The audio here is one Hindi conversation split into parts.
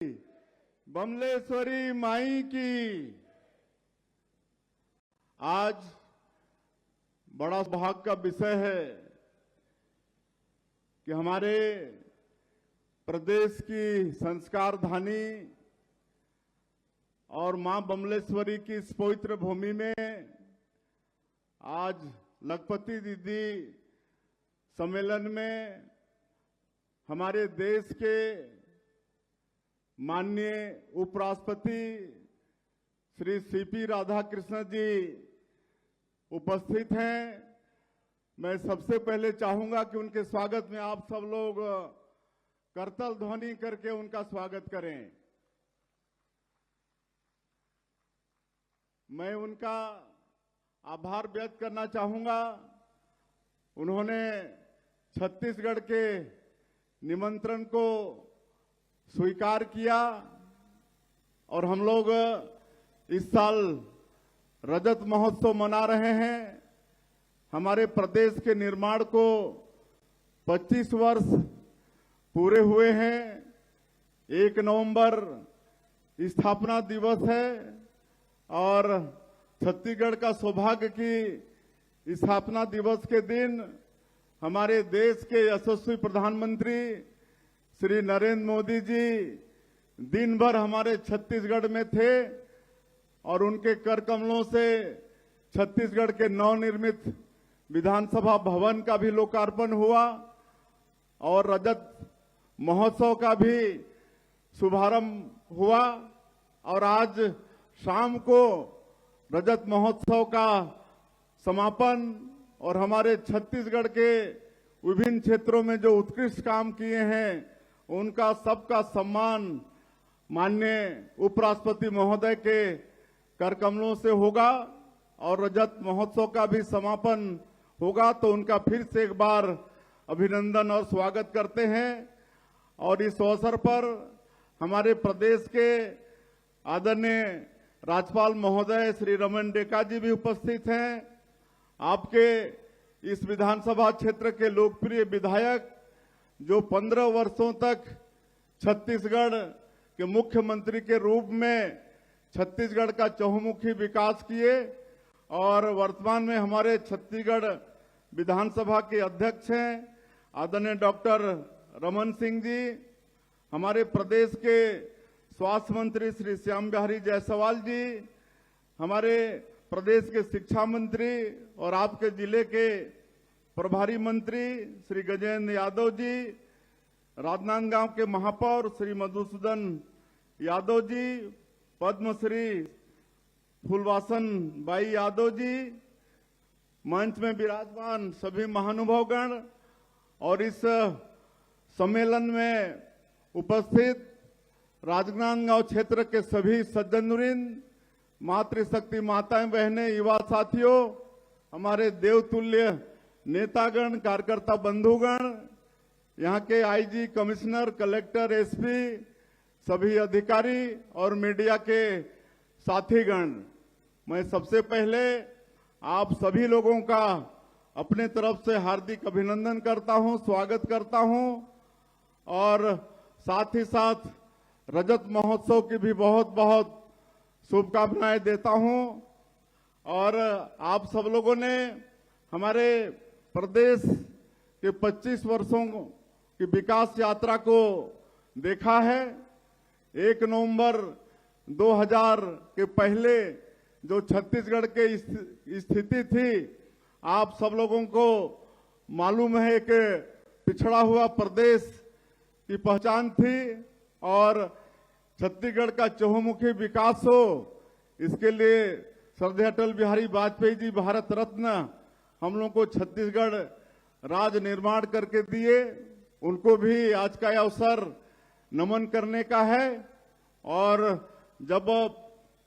बमलेश्वरी माई की। आज बड़ा सौभाग्य का विषय है कि हमारे प्रदेश की संस्कार धानी और मां बमलेश्वरी की इस पवित्र भूमि में आज लखपति दीदी सम्मेलन में हमारे देश के माननीय उपराष्ट्रपति श्री सीपी राधाकृष्ण जी उपस्थित हैं। मैं सबसे पहले चाहूंगा कि उनके स्वागत में आप सब लोग करताल ध्वनि करके उनका स्वागत करें। मैं उनका आभार व्यक्त करना चाहूंगा। उन्होंने छत्तीसगढ़ के निमंत्रण को स्वीकार किया और हम लोग इस साल रजत महोत्सव मना रहे हैं। हमारे प्रदेश के निर्माण को 25 वर्ष पूरे हुए हैं। 1 नवंबर स्थापना दिवस है और छत्तीसगढ़ का सौभाग्य की स्थापना दिवस के दिन हमारे देश के यशस्वी प्रधानमंत्री श्री नरेंद्र मोदी जी दिन भर हमारे छत्तीसगढ़ में थे और उनके कर कमलों से छत्तीसगढ़ के नवनिर्मित विधानसभा भवन का भी लोकार्पण हुआ और रजत महोत्सव का भी शुभारंभ हुआ और आज शाम को रजत महोत्सव का समापन और हमारे छत्तीसगढ़ के विभिन्न क्षेत्रों में जो उत्कृष्ट काम किए हैं उनका सबका सम्मान माननीय उपराष्ट्रपति महोदय के कर कमलों से होगा और रजत महोत्सव का भी समापन होगा। तो उनका फिर से एक बार अभिनंदन और स्वागत करते हैं। और इस अवसर पर हमारे प्रदेश के आदरणीय राज्यपाल महोदय श्री रमन डेका जी भी उपस्थित हैं। आपके इस विधानसभा क्षेत्र के लोकप्रिय विधायक जो 15 वर्षों तक छत्तीसगढ़ के मुख्यमंत्री के रूप में छत्तीसगढ़ का चहुमुखी विकास किए और वर्तमान में हमारे छत्तीसगढ़ विधानसभा के अध्यक्ष हैं आदरणीय डॉक्टर रमन सिंह जी। हमारे प्रदेश के स्वास्थ्य मंत्री श्री श्याम बिहारी जायसवाल जी, हमारे प्रदेश के शिक्षा मंत्री और आपके जिले के प्रभारी मंत्री श्री गजेंद्र यादव जी, राजनांदगांव के महापौर श्री मधुसूदन यादव जी, पद्मश्री फूलवासन बाई यादव जी, मंच में विराजमान सभी महानुभावगण और इस सम्मेलन में उपस्थित राजनांदगांव क्षेत्र के सभी सज्जनवृंद, मातृशक्ति माताएं बहनें, युवा साथियों, हमारे देवतुल्य नेतागण, कार्यकर्ता बंधुगण, यहाँ के आईजी, कमिश्नर, कलेक्टर, एसपी, सभी अधिकारी और मीडिया के साथीगण, मैं सबसे पहले आप सभी लोगों का अपने तरफ से हार्दिक अभिनंदन करता हूं, स्वागत करता हूं और साथ ही साथ रजत महोत्सव की भी बहुत बहुत शुभकामनाएं देता हूं। और आप सब लोगों ने हमारे प्रदेश के 25 वर्षों की विकास यात्रा को देखा है। 1 नवंबर 2000 के पहले जो छत्तीसगढ़ के स्थिति थी, आप सब लोगों को मालूम है कि पिछड़ा हुआ प्रदेश की पहचान थी और छत्तीसगढ़ का चहुमुखी विकास हो, इसके लिए श्रद्धेय अटल बिहारी वाजपेयी जी भारत रत्न हम लोग को छत्तीसगढ़ राज्य निर्माण करके दिए। उनको भी आज का अवसर नमन करने का है। और जब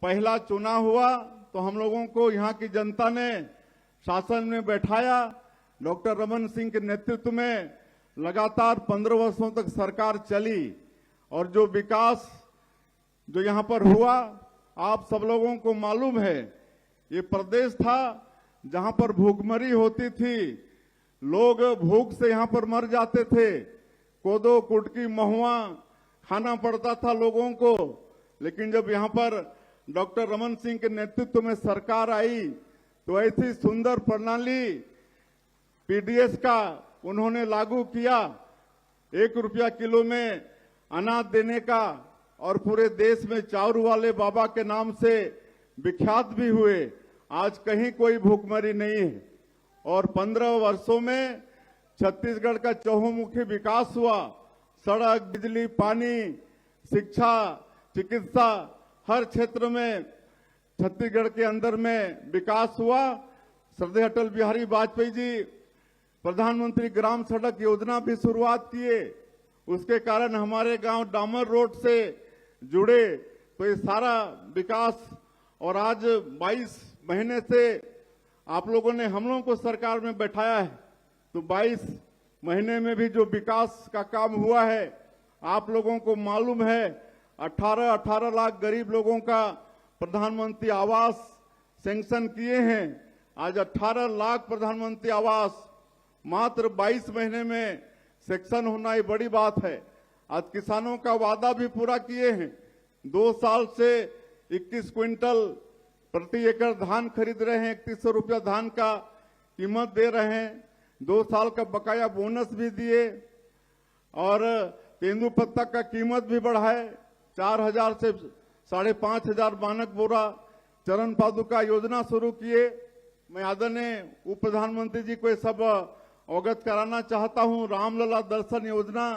पहला चुनाव हुआ तो हम लोगों को यहाँ की जनता ने शासन में बैठाया। डॉक्टर रमन सिंह के नेतृत्व में लगातार 15 वर्षों तक सरकार चली और जो विकास जो यहाँ पर हुआ, आप सब लोगों को मालूम है, ये प्रदेश था जहां पर भूखमरी होती थी, लोग भूख से यहाँ पर मर जाते थे। कोदो, कुटकी, महुआ खाना पड़ता था लोगों को। लेकिन जब यहाँ पर डॉक्टर रमन सिंह के नेतृत्व में सरकार आई तो ऐसी सुंदर प्रणाली पीडीएस का उन्होंने लागू किया, 1 रुपया किलो में अनाज देने का, और पूरे देश में चाउर वाले बाबा के नाम से विख्यात भी हुए। आज कहीं कोई भूखमरी नहीं है और 15 वर्षों में छत्तीसगढ़ का चहुमुखी विकास हुआ। सड़क, बिजली, पानी, शिक्षा, चिकित्सा, हर क्षेत्र में छत्तीसगढ़ के अंदर में विकास हुआ। श्रद्धेय अटल बिहारी वाजपेयी जी प्रधानमंत्री ग्राम सड़क योजना भी शुरुआत किए, उसके कारण हमारे गांव डामर रोड से जुड़े। तो ये सारा विकास, और आज 22 महीने से आप लोगों ने हम लोगों को सरकार में बैठाया है, तो 22 महीने में भी जो विकास का काम हुआ है आप लोगों को मालूम है। 18 लाख गरीब लोगों का प्रधानमंत्री आवास सैंक्शन किए हैं। आज 18 लाख प्रधानमंत्री आवास मात्र 22 महीने में सैंक्शन होना ही बड़ी बात है। आज किसानों का वादा भी पूरा किए हैं। 2 साल से 21 क्विंटल प्रति एकड़ धान खरीद रहे हैं, 3100 रुपया धान का कीमत दे रहे हैं। 2 साल का बकाया बोनस भी दिए और तेंदुपत्ता का कीमत भी बढ़ाए, 4000 से 5500 मानक बोरा चरण पादुका योजना शुरू किए। मैं आदरणीय उप प्रधानमंत्री जी को ये सब अवगत कराना चाहता हूं। रामलला दर्शन योजना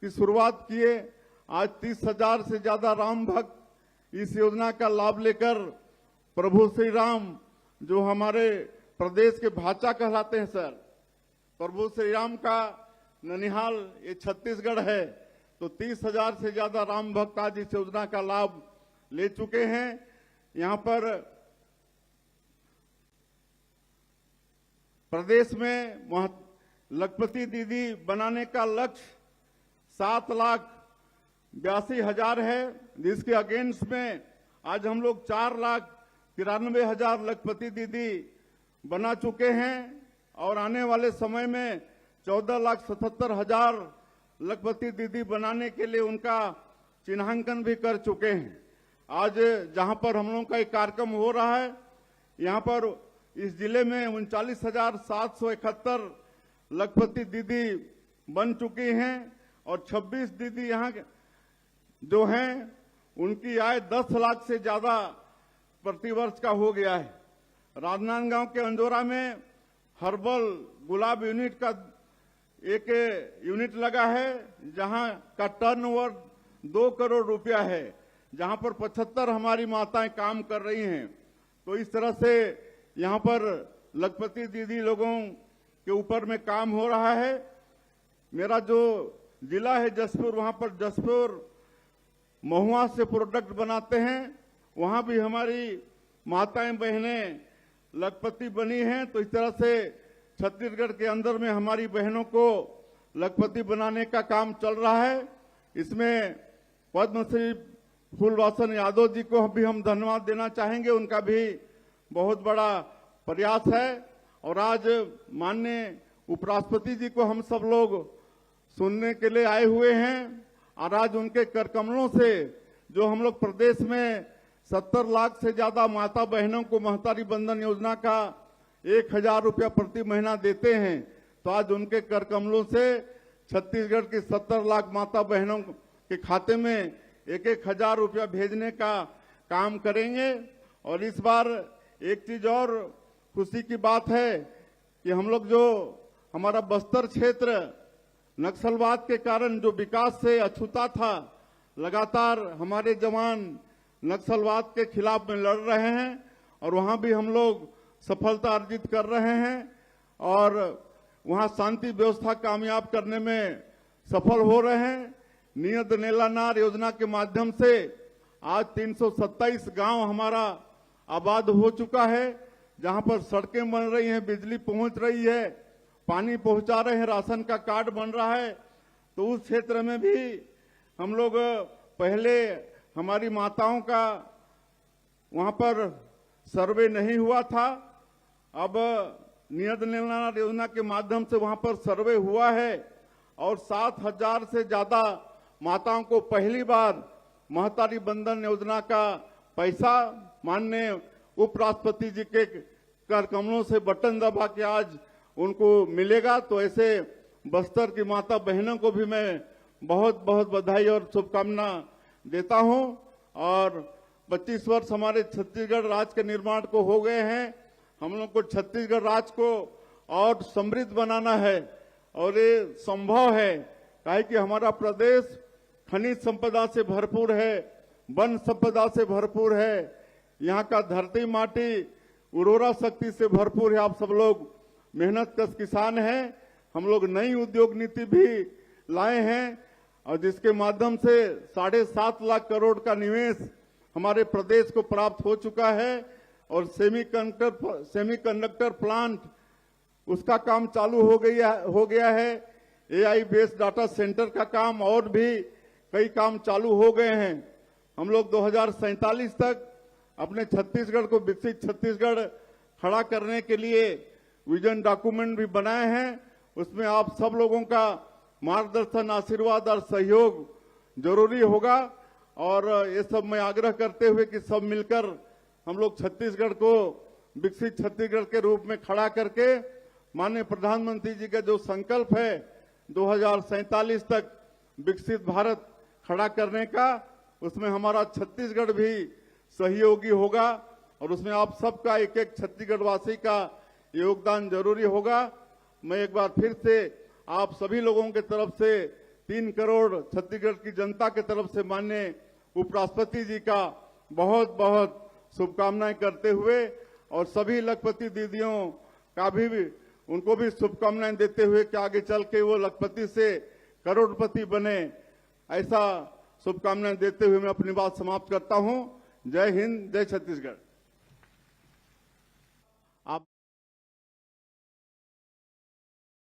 की शुरुआत किए। आज 30,000 से ज्यादा राम भक्त इस योजना का लाभ लेकर प्रभु श्री राम, जो हमारे प्रदेश के भाचा कहलाते हैं सर, प्रभु श्री राम का ननिहाल ये छत्तीसगढ़ है, तो 30,000 से ज्यादा राम भक्त आज इस योजना का लाभ ले चुके हैं। यहाँ पर प्रदेश में लखपति दीदी बनाने का लक्ष्य 7,82,000 है, जिसके अगेंस्ट में आज हम लोग 4,93,000 लखपति दीदी बना चुके हैं और आने वाले समय में 14,77,000 लखपति दीदी बनाने के लिए उनका चिन्हांकन भी कर चुके हैं। आज जहां पर हम लोगों का एक कार्यक्रम हो रहा है, यहां पर इस जिले में 39,771 लखपति दीदी बन चुकी हैं और 26 दीदी यहां जो हैं उनकी आय 10 लाख से ज्यादा प्रतिवर्ष का हो गया है। राजनांदगांव के अंजोरा में हर्बल गुलाब यूनिट का एक यूनिट लगा है, जहां का टर्नओवर 2 करोड़ रुपया है, जहां पर 75 हमारी माताएं काम कर रही हैं। तो इस तरह से यहां पर लखपति दीदी लोगों के ऊपर में काम हो रहा है। मेरा जो जिला है जसपुर, वहां पर जसपुर महुआ से प्रोडक्ट बनाते हैं, वहां भी हमारी माताएं बहनें लखपति बनी हैं। तो इस तरह से छत्तीसगढ़ के अंदर में हमारी बहनों को लखपति बनाने का काम चल रहा है। इसमें पद्मश्री फूलवासन यादव जी को भी हम धन्यवाद देना चाहेंगे, उनका भी बहुत बड़ा प्रयास है। और आज माननीय उपराष्ट्रपति जी को हम सब लोग सुनने के लिए आए हुए हैं और आज उनके कर कमलों से जो हम लोग प्रदेश में 70 लाख से ज्यादा माता बहनों को महतारी बंधन योजना का 1,000 रुपया प्रति महीना देते हैं, तो आज उनके कर कमलों से छत्तीसगढ़ की 70 लाख माता बहनों के खाते में 1,000 रुपया भेजने का काम करेंगे। और इस बार एक चीज और खुशी की बात है कि हम लोग जो हमारा बस्तर क्षेत्र नक्सलवाद के कारण जो विकास से अछूता था, लगातार हमारे जवान नक्सलवाद के खिलाफ में लड़ रहे हैं और वहां भी हम लोग सफलता अर्जित कर रहे हैं और वहां शांति व्यवस्था कामयाब करने में सफल हो रहे हैं। नियत नेलानार योजना के माध्यम से आज 327 गांव हमारा आबाद हो चुका है, जहां पर सड़कें बन रही हैं, बिजली पहुंच रही है, पानी पहुंचा रहे हैं, राशन का कार्ड बन रहा है। तो उस क्षेत्र में भी हम लोग पहले हमारी माताओं का वहां पर सर्वे नहीं हुआ था, अब नियत नेलानार योजना के माध्यम से वहां पर सर्वे हुआ है और 7,000 से ज्यादा माताओं को पहली बार महतारी बंधन योजना का पैसा माननीय उपराष्ट्रपति जी के कर कमलों से बटन दबा के आज उनको मिलेगा। तो ऐसे बस्तर की माता बहनों को भी मैं बहुत बहुत बधाई और शुभकामना देता हूं। और 25 वर्ष हमारे छत्तीसगढ़ राज्य के निर्माण को हो गए हैं। हम लोग को छत्तीसगढ़ राज्य को और समृद्ध बनाना है और ये संभव है, काहे कि हमारा प्रदेश खनिज संपदा से भरपूर है, वन संपदा से भरपूर है, यहाँ का धरती माटी उर्वरा शक्ति से भरपूर है। आप सब लोग मेहनत कश किसान हैं। हम लोग नई उद्योग नीति भी लाए हैं और जिसके माध्यम से 7.5 लाख करोड़ का निवेश हमारे प्रदेश को प्राप्त हो चुका है और सेमीकंडक्टर प्लांट उसका काम चालू हो गया है। एआई बेस्ड डाटा सेंटर का काम और भी कई काम चालू हो गए हैं। हम लोग 2047 तक अपने छत्तीसगढ़ को विकसित छत्तीसगढ़ खड़ा करने के लिए विजन डॉक्यूमेंट भी बनाए हैं। उसमें आप सब लोगों का मार्गदर्शन, आशीर्वाद और सहयोग जरूरी होगा। और ये सब मैं आग्रह करते हुए कि सब मिलकर हम लोग छत्तीसगढ़ को विकसित छत्तीसगढ़ के रूप में खड़ा करके माननीय प्रधानमंत्री जी का जो संकल्प है 2047 तक विकसित भारत खड़ा करने का, उसमें हमारा छत्तीसगढ़ भी सहयोगी होगा और उसमें आप सबका एक एक छत्तीसगढ़ वासी का योगदान जरूरी होगा। मैं एक बार फिर से आप सभी लोगों के तरफ से 3 करोड़ छत्तीसगढ़ की जनता के तरफ से माननीय उपराष्ट्रपति जी का बहुत बहुत शुभकामनाएं करते हुए और सभी लखपति दीदियों का भी उनको भी शुभकामनाएं देते हुए कि आगे चल के वो लखपति से करोड़पति बने, ऐसा शुभकामनाएं देते हुए मैं अपनी बात समाप्त करता हूं। जय हिंद, जय छत्तीसगढ़।